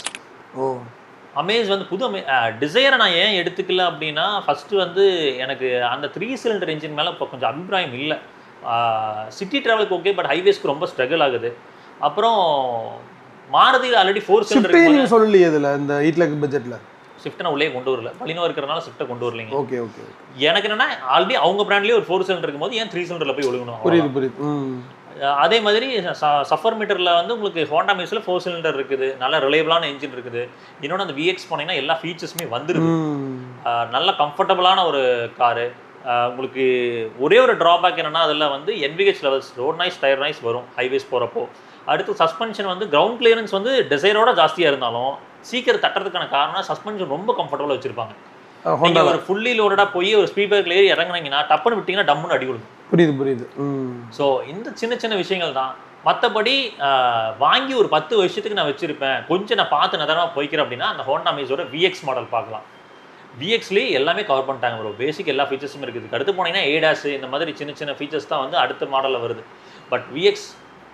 அமேஸ் வந்து புது டிசைரை நான் ஏன் எடுத்துக்கல அப்படின்னா ஃபர்ஸ்ட் வந்து எனக்கு அந்த 3 சிலிண்டர் இன்ஜின் மேலே இப்போ கொஞ்சம் அபிப்பிராயம் இல்லை. சிட்டி ட்ராவலுக்கு ஓகே, பட் ஹைவேஸ்க்கு ரொம்ப ஸ்ட்ரகிள் ஆகுது. அப்புறம் மாருதியில் ஆல்ரெடி 4 சிலிண்டர் சொல்லலையே இதில் இந்த 8 லட்சம் பட்ஜெட்டில் ஸ்விஃப்ட் நான் உள்ளே கொண்டு வரல. பலினோ இருக்கிறனால ஸ்விஃப்ட்டை கொண்டு வரலைங்க. Okay okay. எனக்கு என்னன்னா ஆல்ரெடி அவங்க பிராண்ட்லேயே ஒரு 4 சிலிண்டர் இருக்கும்போது ஏன் 3 சிலிண்டரில் போய் ஒழுகணும்? புரியுது. அதே மாதிரி சஃபர் மீட்டரில் வந்து உங்களுக்கு ஹோண்டா மேஸில் 4 சிலிண்டர் இருக்குது, நல்ல ரிலையபிளான இன்ஜின் இருக்குது. இன்னொன்று அந்த விஎக்ஸ் போனீங்கன்னா எல்லா ஃபீச்சர்ஸுமே வந்துருது. நல்ல கம்ஃபர்டபுளான ஒரு காரு. உங்களுக்கு ஒரே ஒரு ட்ராபேக் என்னென்னா அதில் வந்து NVH levels, road noise, tyre noise வரும் ஹைவேஸ் போகிறப்போ. அடுத்து சஸ்பென்ஷன் வந்து கிரவுண்ட் கிளியரன்ஸ் வந்து டிசைரோட ஜாஸ்தியாக இருந்தாலும் சீக்கிரம் தட்டுறதுக்கான காரணம் சஸ்பென்ஷன் ரொம்ப கம்ஃபர்டபுளாக வச்சுருப்பாங்க. நீங்கள் ஒரு ஃபுல்லி லோடடாக போய் ஒரு ஸ்பீட் பிரேக்கில் ஏறி இறங்குனீங்கன்னா டப்புன்னு விட்டிங்கன்னா டம்முன்னு அடி கொடுக்கும். புரியுது. ஸோ இந்த சின்ன சின்ன விஷயங்கள் தான். மற்றபடி வாங்கி ஒரு 10 வருஷத்துக்கு நான் வச்சுருப்பேன், கொஞ்சம் நான் பார்த்து நதரமாக போய்க்கிறேன் அப்படின்னா அந்த ஹோண்டா அமேஸோட விஎக்ஸ் மாடல் பார்க்கலாம். விஎக்ஸ்லேயே எல்லாமே கவர் பண்ணிட்டாங்க ப்ரோ. பேசிக் எல்லா ஃபீச்சர்ஸும் இருக்குது. அடுத்து போனீங்கன்னா ஏடாஸ் இந்த மாதிரி சின்ன சின்ன ஃபீச்சர்ஸ் தான் வந்து அடுத்த மாடலில் வருது. பட் விஎக்ஸ்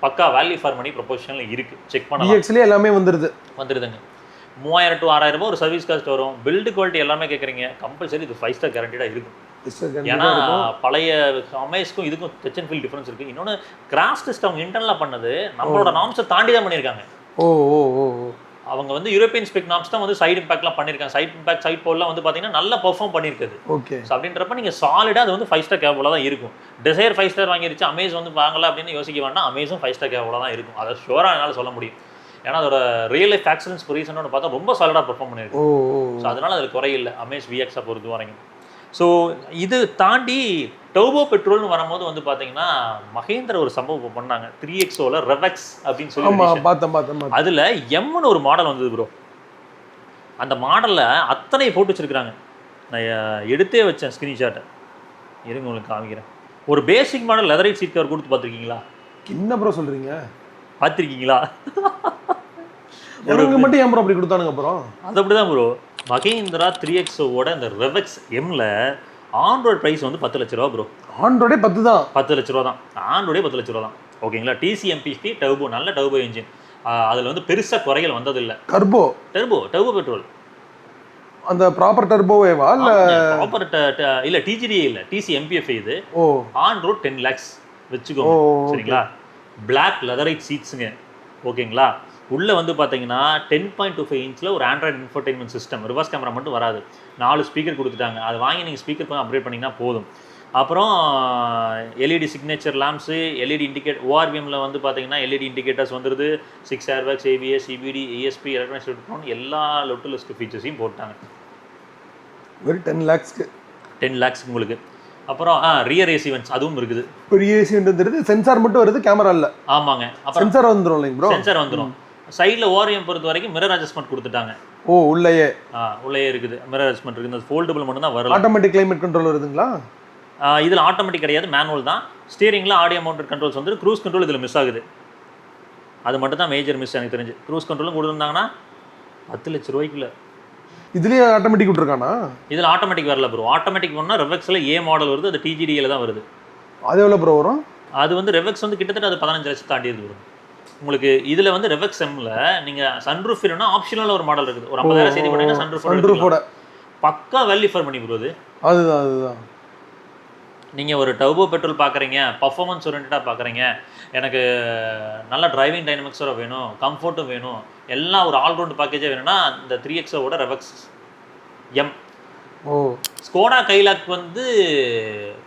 பக்கா வேல்யூ ஃபார் மணி ப்ரொபோஷனில் இருக்குது. செக் பண்ணலாம். விஎக்ஸ்லேயே எல்லாமே வந்துடுதுங்க. 3000 to 6000 ஒரு சர்வீஸ் காஸ்ட் வரும். பில்டு குவாலிட்டி எல்லாமே கேட்குறீங்க, கம்பல்சரி இது 5 ஸ்டார் கேரண்டடாக இருக்கும். ஏன்னா பழைய அமேஸ்க்கும் இதுக்கும் டச் அண்ட் ஃபீல் டிஃபரன்ஸ் இருக்குது. இன்னொன்று கிராஷ் டெஸ்ட் அவங்க இன்டர்னலாக பண்ணது நம்மளோட நார்ம்ஸை தாண்டி தான் பண்ணியிருக்காங்க. அவங்க வந்து யூரோப்பியன் ஸ்பெக் நார்ம்ஸ் தான் வந்து சைடு இம்பாக்ட்லாம் பண்ணியிருக்காங்க. சைட் இம்பாக்ட் சைட் போல்லாம் வந்து பார்த்தீங்கன்னா நல்லா பெர்ஃபார்ம் பண்ணியிருக்குது. ஓகே. ஸோ அப்படின்றப்ப நீங்கள் சாலிடாக அது வந்து 5 ஸ்டார் கேபிளாக தான் இருக்கும். டிசைர் 5 ஸ்டார் வாங்கிருச்சு, அமேஸ் வந்து வாங்கலாம் அப்படின்னு யோசிக்க வேண்டாம். அமேஸும் 5 ஸ்டார் கேபிளாக தான் இருக்கும். அதை ஷோராக என்னால் சொல்ல முடியும். ஏன்னா அதோட ரியல் லைஃப் ஆக்சிடென்ட்ஸ் ரீசன் பார்த்தா ரொம்ப சாலிடாக பெர்ஃபார்ம் பண்ணியிருக்கு. ஸோ அதனால் அதில் குறையில்லை அமேஸ் விஎக்ஸை பொறுத்து வரைக்கும். ஸோ இது தாண்டி டர்போ பெட்ரோல்னு வரும்போது வந்து பார்த்தீங்கன்னா மகேந்திர ஒரு சம்பவம் பண்ணாங்க. 3XOல ரெவெக்ஸ் அப்படின்னு சொல்லி பார்த்தேன். அதில் எம்னு ஒரு மாடல் வந்தது ப்ரோ. அந்த மாடலில் அத்தனை போட்டு வச்சுருக்குறாங்க. நான் எடுத்தே வச்சேன் ஸ்க்ரீன்ஷாட்டை, இருங்க உங்களுக்கு காமிக்கிறேன். ஒரு பேசிக் மாடல் லெதரைட் சீட் கவர் கொடுத்து பார்த்துருக்கீங்களா? என்ன ப்ரோ சொல்கிறீங்க? பார்த்துருக்கீங்களா? எனக்கு மட்டும் ஏன் ப்ரோ அப்படி கொடுத்தானுங்க? அப்புறம் அது அப்படி தான் ப்ரோ. மகேந்திரா 3XOவோட இந்த ரெவெக்ஸ் எம்மில் ஆண்ட்ராய்டு ப்ரைஸ் வந்து 10 லட்ச ரூபா ப்ரோ. ஆண்ட்ராய்டே 10 தான். 10 லட்ச ரூபா தான். ஆண்ட்ராய்டே 10 லட்ச ரூபா தான். ஓகேங்களா. TCMPP டர்போ, நல்ல டர்போ இன்ஜின். அதில் வந்து பெருசாக குறைகள் வந்ததில்லை. டர்போ பெட்ரோல் அந்த ப்ராப்பர் டர்போவேவா இல்ல ப்ராப்பர் இல்ல டிஜிடிஏ இல்ல டிசி எம்பிஎஃப் இது. ஓ ஆன் ரோட் 10 lakhs வச்சுக்கோங்க. சரிங்களா? பிளாக் லெதரைட் சீட்ஸுங்க. ஓகேங்களா? உள்ள வந்து பார்த்தீங்கன்னா 10.25 இன்ச்சில் ஒரு Android infotainment system, reverse camera மட்டும் வராது. 4 ஸ்பீக்கர் கொடுத்துட்டாங்க. அதை வாங்கி நீங்கள் ஸ்பீக்கர் கொஞ்சம் அப்கிரேட் பண்ணிங்கன்னா போதும். அப்புறம் எல்இடி சிக்னேச்சர் லேம்ப்ஸு, எல்இடி ஓஆர்விஎம்மில் வந்து பார்த்தீங்கன்னா எல்இடி இண்டிகேட்டர்ஸ் வந்துடுது. 6 airbags, ABS, CBT, ESP, electronic state எல்லா லொட்டு லிஸ்ட் ஃபீச்சர்ஸையும் போட்டாங்க. வெறும் 10 lakhsக்கு 10 lakhs உங்களுக்கு. அப்புறம் ரியர் ஏசி வென்ட்ஸ் அதுவும் இருக்குது. பெரிய ஏசின்றது சென்சார் மட்டும் வருது, கேமரா இல்ல. ஆமாங்க. அப்புறம் சென்சார் வந்துரும் இல்லைங்க ப்ரோ? சென்சார் வந்துடும். சைடில் ஓஆர்விஎம் பொறுத்த வரைக்கும் மிரர் அட்ஜஸ்ட்மெண்ட் கொடுத்துட்டாங்க. ஓ உள்ளேயே உள்ளே இருக்குது மிரர் அட்ஜஸ்ட்மெண்ட் இருக்குது. இந்த ஃபோல்டபுள் மட்டும் தான் வரல. ஆட்டோமேட்டிக் கிளைமேட் கண்ட்ரோல் வருதுங்களா? இதில் ஆட்டோமேட்டிக் கிடையாது, மேனுவல் தான். ஸ்டீரிங்கில் ஆடியோ மவுண்டட் கண்ட்ரோல்ஸ் வந்து க்ரூஸ் கண்ட்ரோல் இதில் மிஸ் ஆகுது. அது மட்டும் தான் மேஜர் மிஸ் எனக்கு தெரிஞ்சு. க்ரூஸ் கண்ட்ரோலும் கொடுத்துருந்தாங்கன்னா 10 லட்ச ரூபாய்க்குள்ள. இதுலயே ஆட்டோமேட்டிக் விட்டுருக்கானா? இதில் ஆட்டோமேட்டிக் வரல ப்ரோ. ஆட்டோமேட்டிக் பண்ணால் ரெவெக்ஸில் ஏ மாடல் வருது, அது டிஜிடியில் தான் வருது. அது எவ்வளோ ப்ரோ வரும்? அது வந்து ரெவெக்ஸ் வந்து கிட்டத்தட்ட அது 15 லட்சம் தாண்டி வரும் உங்களுக்கு. இதில் வந்து ரெவெக்ஸ் எம்மில் நீங்கள் சன்ரூஃப் வேணும்னா ஆப்ஷனல் ஒரு மாடல் இருக்குது. ஒரு 50,000 சேர்த்து பண்ணீங்கன்னா சன்ரூஃபோட பக்கா வேல்யூ ஃபார் பண்ணி ப்ரோ. அதுதான் நீங்கள் ஒரு டர்போ பெட்ரோல் பார்க்குறீங்க, பர்ஃபார்மன்ஸ் ஓரியன்டாக பார்க்குறீங்க, எனக்கு நல்ல டிரைவிங் டைனமிக்ஸோட வேணும், கம்ஃபர்ட்டும் வேணும், எல்லாம் ஒரு ஆல்ரவுண்ட் பேக்கேஜாக வேணும்னா இந்த 3XOட ரெவெக்ஸ் எம். ஸ்கோடா கைலாக் வந்து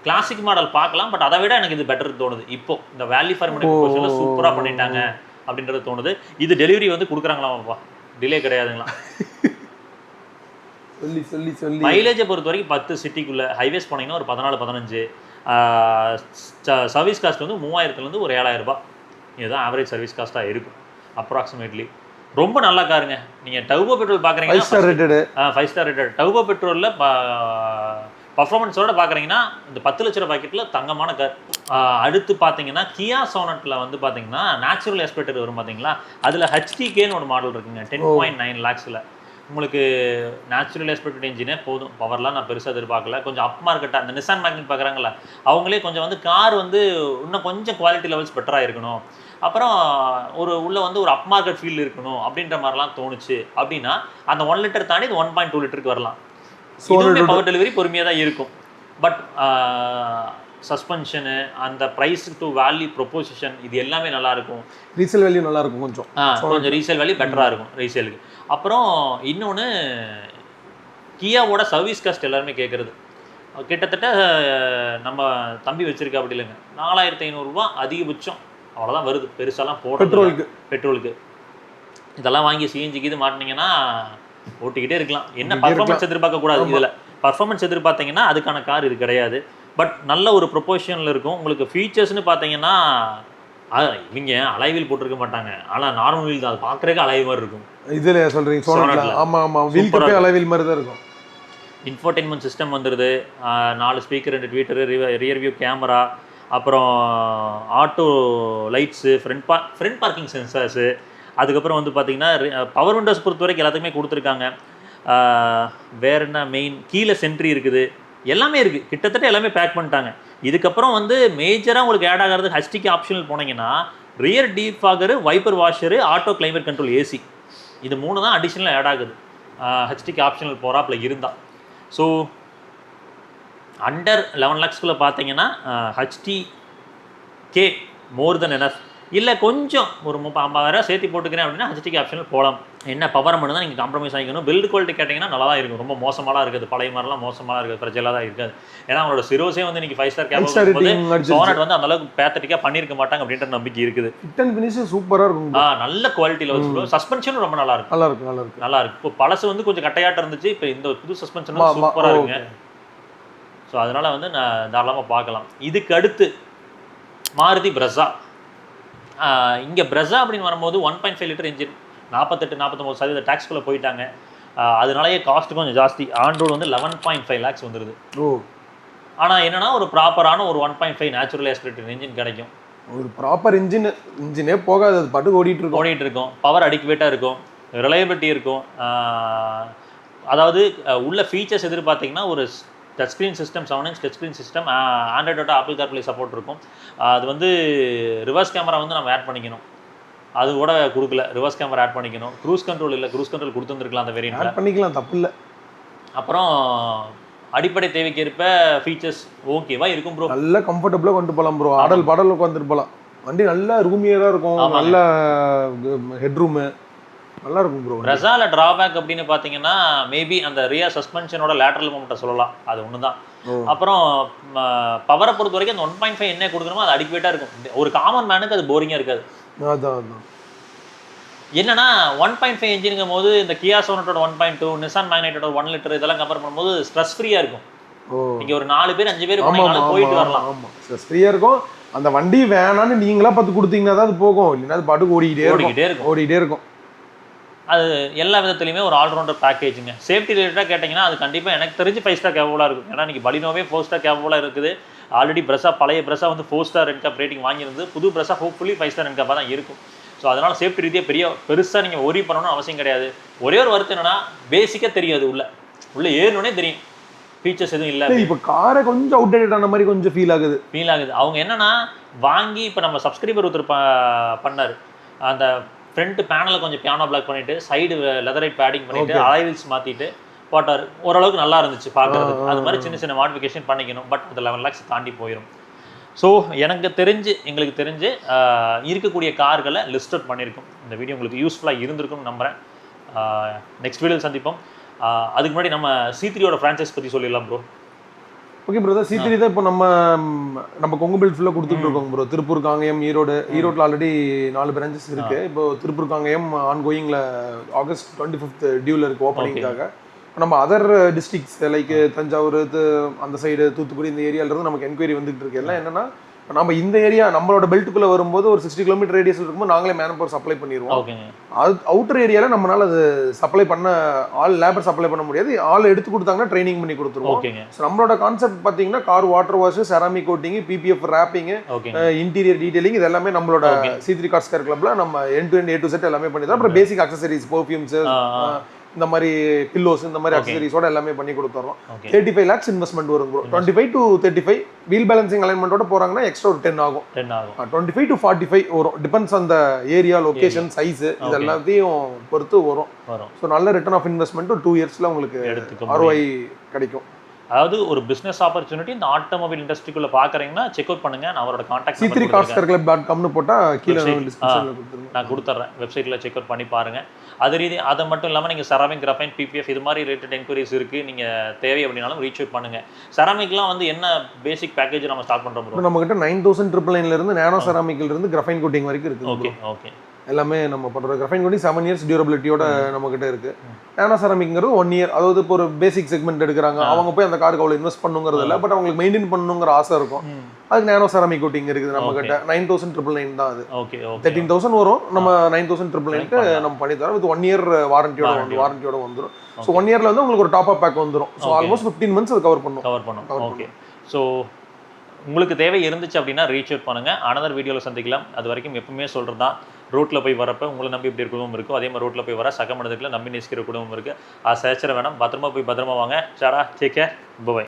கிளாசிக் மாடல் பார்க்கலாம், பட் அதை விட எனக்கு இது பெட்டர் தோணுது. இப்போ இந்த வேல்யூ ஃபார் மணி ப்ரொபோசலில் சூப்பராக பண்ணிட்டாங்க அப்படின்றது தோணுது. இது டெலிவரி வந்து கொடுக்குறாங்களாமாப்பா, டிலே கிடையாதுங்களா? சொல்லி மைலேஜை பொறுத்த வரைக்கும் 10 சிட்டிக்குள்ளே, ஹைவேஸ் போனீங்கன்னா ஒரு 14-15. சர்வீஸ் காஸ்ட் வந்து 3000லேருந்து ஒரு 7000 ரூபாய். இதுதான் ஆவரேஜ் சர்வீஸ் காஸ்ட்டாக இருக்கும் அப்ராக்சிமேட்லி. ரொம்ப நல்லா காருங்க. நீங்கள் டர்போ பெட்ரோல் பார்க்குறீங்கன்னா 5 ஸ்டார் ரேட்டட். டர்போ பெட்ரோலில் பர்ஃபார்மன்ஸோட பார்க்குறீங்கன்னா இந்த 10 லட்ச ரூபா பாக்கெட்டில் தங்கமான கார். அடுத்து பார்த்தீங்கன்னா கியா சோனட்டில் வந்து பார்த்தீங்கன்னா நேச்சுரல் எஸ்பெக்டர் வரும் பார்த்தீங்களா, அதில் HTKன்னு ஒரு மாடல் இருக்குங்க 10.9 lakhsல. உங்களுக்கு நேச்சுரல் எஸ்பெக்டட் இன்ஜினே போதும். பவர்லாம் நான் பெருசாக எதிர்பார்க்கல. கொஞ்சம் அப் மார்க்கெட்டாக அந்த நிசான் மேக்னெட் பார்க்குறாங்களா, அவங்களே கொஞ்சம் வந்து கார் வந்து இன்னும் கொஞ்சம் குவாலிட்டி லெவல்ஸ் பெட்டராக இருக்கணும், அப்புறம் உள்ள வந்து ஒரு அப் மார்க்கெட் ஃபீல் இருக்கணும் அப்படின்ற மாதிரிலாம் தோணுச்சு. அப்படின்னா அந்த 1 லிட்டர் தாண்டி இது 1.2 லிட்டருக்கு வரலாம். இதுவுமே பவர் டெலிவரி பொறுமையாக தான் இருக்கும். பட் சஸ்பென்ஷனு, அந்த ப்ரைஸ் டு வேல்யூ ப்ரொபோசிஷன், இது எல்லாமே நல்லாயிருக்கும். ரீசேல் வேல்யூ நல்லாயிருக்கும். கொஞ்சம் ரீசேல் வேல்யூ பெட்டராக இருக்கும் ரீசேலுக்கு. அப்புறம் இன்னொன்று, கியாவோட சர்வீஸ் காஸ்ட் எல்லாருமே கேட்குறது கிட்டத்தட்ட நம்ம தம்பி வச்சிருக்கா அப்படி இல்லைங்க, 4500 ரூபா அதிகபட்சம், அவ்வளோதான் வருது. பெருசாலாம் போடுறது பெட்ரோலுக்கு. இதெல்லாம் வாங்கி சிஎன்ஜிக்கு இது மாட்டினீங்கன்னா ஓட்டிக்கிட்டே இருக்கலாம். என்ன பர்ஃபார்மன்ஸ் எதிர்பார்க்கக்கூடாது. இதில் பர்ஃபார்மன்ஸ் எதிர்பார்த்தீங்கன்னா அதுக்கான கார் இது கிடையாது. பட் நல்ல ஒரு ப்ரொபோஷனில் இருக்கும். உங்களுக்கு ஃபீச்சர்ஸ்னு பார்த்தீங்கன்னா இவங்க அலைவில் போட்டிருக்க மாட்டாங்க, ஆனால் நார்மல் வீல் தான். அது பார்க்குறதுக்கு அலைவ் மாதிரி இருக்கும். இதில் சொல்கிறீங்க சோனட்ல? ஆமாம், வீல் கப்பே அலைவில் மாதிரி தான் இருக்கும். இன்ஃபோர்டைன்மெண்ட் சிஸ்டம் வந்துடுது. 4 ஸ்பீக்கர், 2 ட்வீட்டரு, ரியர் வியூ கேமரா, அப்புறம் auto lights, front parking sensors. அதுக்கப்புறம் வந்து பார்த்தீங்கன்னா பவர் விண்டோஸ் பொறுத்த வரைக்கும் எல்லாத்துக்குமே கொடுத்துருக்காங்க. வேறு என்ன மெயின், கீழே சென்ட்ரி இருக்குது, எல்லாமே இருக்குது. கிட்டத்தட்ட எல்லாமே பேக் பண்ணிட்டாங்க. இதுக்கப்புறம் வந்து மேஜராக உங்களுக்கு ஆட் ஆகிறது HTK ஆப்ஷனல் போனீங்கன்னா rear defogger, wiper washer, auto climate control, AC, இது 3 தான் அடிஷ்னலாக ஆட் ஆகுது HTK ஆப்ஷனல் போகிறாப்புல இருந்தால். ஸோ அண்டர் 11 lakhsக்குள்ளே பார்த்தீங்கன்னா HTK மோர் தென் எனஃப். இல்லை கொஞ்சம் ஒரு 50,000 சேர்த்து போட்டுக்கிறேன் அப்படின்னா HTK ஆப்ஷனில் போகலாம். என்ன பவர் மட்டும் தான் நீங்கள் காம்ப்ரமைஸ் ஆகிக்கணும். பில்டு குவாலிட்டி கேட்டிங்கன்னா நல்லா தான் இருக்கும். ரொம்ப மோசமாக இருக்குது, பழைய மாதிரிலாம் மோசமாக இருக்குது, பிரச்சலாக தான் இருக்காது. ஏன்னா அவங்களோட சிரோஸே வந்து நீங்கள் 5 ஸ்டார் கேமரா சோனட் வந்து அந்தளவுக்கு பேத்தட்டிக்காக பண்ணியிருக்க மாட்டாங்க அப்படின்ற நம்பிக்கை இருக்குது. சூப்பராக இருக்கும். நல்ல குவாலிட்டியில் வச்சு சஸ்பென்ஷனும் ரொம்ப நல்லா இருக்கும். இப்போ பழசு வந்து கொஞ்சம் கட்டையாட்டம் இருந்துச்சு, இப்போ இந்த புது சஸ்பென்ஷன் சூப்பராக இருக்குங்க. ஸோ அதனால் வந்து நான் தாராளமாக பார்க்கலாம். இதுக்கு அடுத்து மாருதி பிரஸா. இங்கே பிரஸா அப்படின்னு வரும்போது 1.5 லிட்டர் இன்ஜின், 48-49% டேக்ஸ்குள்ளே போயிட்டாங்க. அதனாலேயே காஸ்ட் கொஞ்சம் ஜாஸ்தி. ஆண்ட்ராய்டு வந்து 11.5 lakhs வந்துடுது. ஆனால் என்னன்னா ஒரு ப்ராப்பரான ஒரு 1.5 நேச்சுரல் ஆஸ்பிரேட்டட் இன்ஜின் கிடைக்கும். ஒரு ப்ராப்பர் இன்ஜினே போகாது, அது பாட்டு ஓடிட்டு இருக்கும். பவர் அடிக்குவேட்டாக இருக்கும், ரிலையபிலிட்டி இருக்கும். அதாவது உள்ள ஃபீச்சர்ஸ் எதிர்பார்த்தீங்கன்னா ஒரு touch screen system, 7-inch touch screen system, ஆண்ட்ராய்டோட ஆப்பிள் கார்ப்ளே சப்போர்ட் இருக்கும். அது வந்து ரிவர்ஸ் கேமரா வந்து நம்ம ஆட் பண்ணிக்கணும், அது கூட கொடுக்கல. ரிவர்ஸ் கேமரா ஆட் பண்ணிக்கணும். க்ரூஸ் கண்ட்ரோல் இல்லை, க்ரூஸ் கண்ட்ரோல் கொடுத்துருந்துருக்கலாம் அந்த வேரியன்ட்ல. ஆட் பண்ணிக்கலாம், தப்பு இல்லை. அப்புறம் அடிப்படை தேவைக்கு ஏற்ப ஃபீச்சர்ஸ் ஓகேவா இருக்கும் ப்ரோ. நல்ல கம்ஃபர்டபுளாக கொண்டு போகலாம் ப்ரோ. ஆடல் பாடல் உட்காந்துட்டு போகலாம். வண்டி நல்லா ரூமியராக இருக்கும். நல்ல ஹெட்ரூமு நல்லா இருக்கும் ப்ரோ. பிரஸால டிராபேக் அப்படின்னு பார்த்தீங்கன்னா மேபி அந்த ரியர் சஸ்பென்ஷனோட லேட்டரல் மூமெண்ட்டை சொல்லலாம், அது ஒன்று தான். அப்புறம் பவரை பொறுத்த வரைக்கும் அந்த 1.5 என்ன கொடுக்கணுமோ அது அடிக்குவேட்டாக இருக்கும். ஒரு காமன் மேனுக்கு அது போரிங்காக இருக்காது. அதான் என்னன்னா 1.5 இன்ஜினுங்கும் போது இந்த கியா சோனட்டோட 1.2, நிசான் மேக்னைட்டோட 1 லிட்டர் இதெல்லாம் கம்பேர் பண்ணும்போது ஸ்ட்ரெஸ் ஃப்ரீயா இருக்கும். நீங்க ஒரு 4 பேர் 5 பேர் போயிட்டு வரலாம். ஆமா, ஸ்ட்ரெஸ் ஃப்ரீயா இருக்கும். அந்த வண்டி வேணான்னு நீங்களா பார்த்து கொடுத்தீங்கன்னா தான் அது போகும், இல்லைன்னா அது பாட்டுக்கு ஓடிக்கிட்டே இருக்கும். அது எல்லா விதத்துலையுமே ஒரு ஆல்ரவுண்டர் பேக்கேஜுங்க. சேஃப்டி ரிலேட்டடாக கேட்டிங்கன்னா அது கண்டிப்பாக எனக்கு தெரிஞ்சு 5 ஸ்டார் கேப்பபுளாக இருக்கும். ஏன்னா இன்னைக்கு பலினோவே 4 ஸ்டார் கேப்பபுளாக இருக்குது. ஆல்ரெடி பிரஸா பழைய பிரஸா வந்து 4 ஸ்டார் NCAP ரேட்டிங் வாங்கியிருந்து. புது பிரஸா ஹோப்ஃபுல்லி 5 ஸ்டார் NCAP தான் இருக்கும். ஸோ அதனால் சேஃப்டி ரீதியாக பெருசாக நீங்கள் ஒரி பண்ணணும்னு அவசியம் கிடையாது. ஒரே ஒரு வருத்தம் என்னன்னா பேசிக்காக தெரியாது, உள்ள ஏறணுன்னே தெரியும், ஃபீச்சர்ஸ் எதுவும் இல்லை. இப்போ காரை கொஞ்சம் அவுடேட்டட் ஆன மாதிரி கொஞ்சம் ஃபீல் ஆகுது. அவங்க என்னன்னா வாங்கி இப்போ நம்ம சப்ஸ்கிரைபர் ஒருத்தர் பண்ணார், அந்த ஃப்ரண்ட் பேனலை கொஞ்சம் பியானோ பிளாக் பண்ணிட்டு சைடு லெதரைட் பேடிங் பண்ணிட்டு அலைவில்ஸ் மாற்றிட்டு போட்டார். ஓரளவுக்கு நல்லா இருந்துச்சு பார்க்குறதுக்கு. அது மாதிரி சின்ன சின்ன மாடிஃபிகேஷன் பண்ணிக்கணும். பட் அது 11 lakhs தாண்டி போயிடும். ஸோ எங்களுக்கு தெரிஞ்சு இருக்கக்கூடிய கார்களை லிஸ்ட் அவுட் பண்ணியிருக்கோம். இந்த வீடியோ உங்களுக்கு யூஸ்ஃபுல்லாக இருந்திருக்கும்னு நம்புகிறேன். நெக்ஸ்ட் வீடியோவில் சந்திப்போம். அதுக்கு முன்னாடி நம்ம C3யோட ஃப்ரான்ச்சைஸ் பற்றி சொல்லிடலாம் ப்ரோ. ஓகே ப்ரோ, C3 தான் இப்போ நம்ம கொங்கு பெல்ட் ஃபுல்லாக கொடுத்துட்டு இருக்கோம் ப்ரோ. திருப்பூர், காங்கயம், ஈரோட்டில் ஆல்ரெடி 4 பிரான்ச்சஸ் இருக்கு. இப்போ திருப்பூர், காங்கயம் ஆன்கோயிங்கில் August 25th டியூவில் இருக்கு ஓப்பனிங்காக. நம்ம அதர் டிஸ்ட்ரிக்ஸ் லைக் தஞ்சாவூர், அந்த சைடு தூத்துக்குடி, இந்த ஏரியாவிலிருந்து நமக்கு என்கொயரி வந்துட்டு இருக்கு. எல்லாம் என்னன்னா நம்ம இந்த ஏரியா நம்மளோட பெல்ட்டுக்குள்ள வரும்போது ஒரு 60 கிலோமீட்டர் ரேடியஸ் இருக்கும்போது நாங்களே மேன் பவர் சப்ளை பண்ணிடுவோம். அது அவுட்டர் ஏரியாவில் நம்மளால அது சப்ளை பண்ண லேபர் சப்ளை பண்ண முடியாது. ஆள் எடுத்து கொடுத்தாங்கன்னா ட்ரைனிங் பண்ணி கொடுத்துருவோம். நம்மளோட கான்செப்ட் பார்த்தீங்கன்னா car water wash, ceramic coating, PPF wrapping, interior detailing, இது எல்லாமே நம்மளோட C3 கார்ஸ் கேர் கிளப்ல நம்ம end to end A to Z எல்லாமே பண்ணி தான். அப்புறம் பேசிக் அக்சசரிஸ், பர்ஃபியூம்ஸ், இந்த மாதிரி பில்லோஸ், இந்த மாதிரி அக்சசரிஸோட எல்லாமே பண்ணி கொடுத்துறோம். 35 lakhs இன்வெஸ்ட்மெண்ட் வரும் ப்ரோ. 25 to 35 வீல் பேலன்சிங் அலைன்மெண்டோட போறாங்கன்னா எக்ஸ்ட்ரா ஒரு 10 ஆகும். 25 to 45 வரும். டிபெண்ட்ஸ் அந்த ஏரியா, லொகேஷன், சைஸ், இது எல்லாத்தையும் பொறுத்து வரும். ஸோ நல்ல ரிட்டர்ன் ஆஃப் இன்வெஸ்ட்மெண்ட் 2 yearsல உங்களுக்கு ROI கிடைக்கும். அதாவது ஒரு பிசினஸ் ஆப்பர்ச்சுனிட்டி இந்த ஆட்டோமொபைல் இண்டஸ்ட்ரிக்குள்ள பாக்குறீங்கன்னா செக் அவுட் பண்ணுங்க. நான் அவரோட கான்டாக்ட் C3carscarclub.com போட்டா கீழ டிஸ்கிரிப்ஷன்ல நான் கொடுத்துறேன். வெப்சைட்ல செக் அவுட் பண்ணி பாருங்க. அது மட்டும் இல்லாமல் நீங்கள் செராமிக், கிராஃபைன், PPF இது மாதிரி ரிலேட்டட் என்கொயரிஸ் இருக்குது. நீங்கள் தேவை அப்படின்னாலும் ரீச் அவுட் பண்ணுங்கள். செராமிக்லாம் வந்து என்ன பேசிக் பேக்கேஜ் நம்ம ஸ்டார்ட் பண்ணுறோம்? நம்மகிட்ட 9000 இருந்து நேனோ செராமிக்ல இருந்து கிராஃபைன் கோட்டிங் வரைக்கும் இருக்குது. ஓகே எல்லாமே நம்ம பண்ணுறோம். கிராஃபைன் கோட்டிங் 7 years டியூரபிலிட்டியோட நம்மகிட்ட இருக்கு. நேனோ செராமிக்ங்கிறது 1 year. அதாவது இப்போ ஒரு பேசிக் செக்மெண்ட் எடுக்கிறாங்க, அவங்க போய் அந்த காருக்கு அவ்வளோ இன்வெஸ்ட் பண்ணுங்கிறது இல்லை. பட் அவங்களுக்கு மெயின்டைன் பண்ணணுங்கிற ஆசை இருக்கும். அதுக்கு நேனோ செராமிக் கோட்டிங் இருக்குது நம்ம கிட்ட. 9,999 தான் அது. 13,000 வரும். நம்ம 9,999 நம்ம பண்ணி தரோம். வித் 1 year வாரண்டியோட வந்துடும். ஸோ 1 yearல வந்து உங்களுக்கு ஒரு டாப் அப் பேக் வந்துடும். ஸோ ஆல்மோஸ்ட் 15 months அது கவர் பண்ணும். ஓகே. ஸோ உங்களுக்கு தேவை இருந்துச்சு அப்படின்னா ரீச் அவுட் பண்ணுங்க. அனதர் வீடியோவில் சந்திக்கலாம். அது வரைக்கும் எப்பவுமே சொல்கிறது தான், ரோட்டில் போய் வரப்போ உங்களை நம்பி இப்படி குடும்பம் இருக்கும், அதே மாதிரி ரோட்டில் போய் வர சக மனிதர்களை நம்பி நேசிக்கிற குடும்பம் இருக்குது. சேச்சர வேணாம். பத்திரமா போய் பத்திரமா வாங்க. சாரா, டேக் கேர், பை.